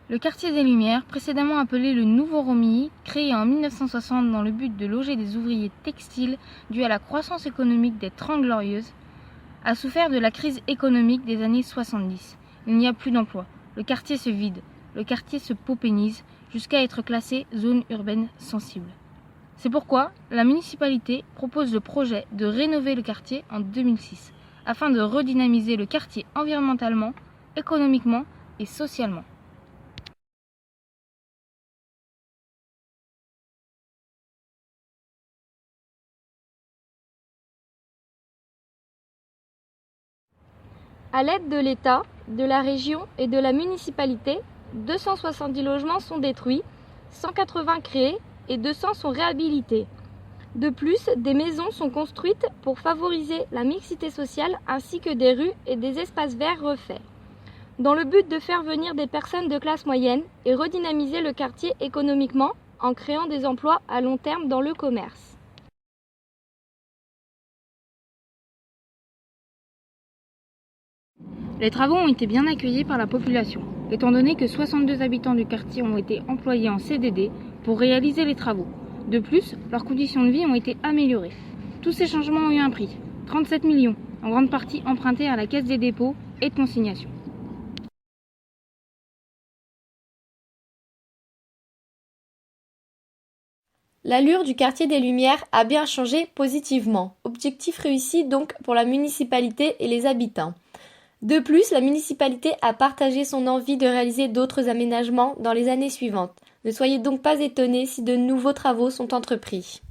Le quartier des Lumières, précédemment appelé le Nouveau Romilly, créé en 1960 dans le but de loger des ouvriers textiles dû à la croissance économique des Trente Glorieuses, a souffert de la crise économique des années 70. Il n'y a plus d'emplois, le quartier se vide, le quartier se paupénise jusqu'à être classé zone urbaine sensible. C'est pourquoi la municipalité propose le projet de rénover le quartier en 2006, afin de redynamiser le quartier environnementalement, économiquement et socialement. À l'aide de l'État, de la région et de la municipalité, 270 logements sont détruits, 180 créés et 200 sont réhabilités. De plus, des maisons sont construites pour favoriser la mixité sociale ainsi que des rues et des espaces verts refaits, dans le but de faire venir des personnes de classe moyenne et redynamiser le quartier économiquement en créant des emplois à long terme dans le commerce. Les travaux ont été bien accueillis par la population, étant donné que 62 habitants du quartier ont été employés en CDD pour réaliser les travaux. De plus, leurs conditions de vie ont été améliorées. Tous ces changements ont eu un prix, 37 millions, en grande partie empruntés à la Caisse des dépôts et de consignation. L'allure du quartier des Lumières a bien changé positivement. Objectif réussi donc pour la municipalité et les habitants. De plus, la municipalité a partagé son envie de réaliser d'autres aménagements dans les années suivantes. Ne soyez donc pas étonnés si de nouveaux travaux sont entrepris.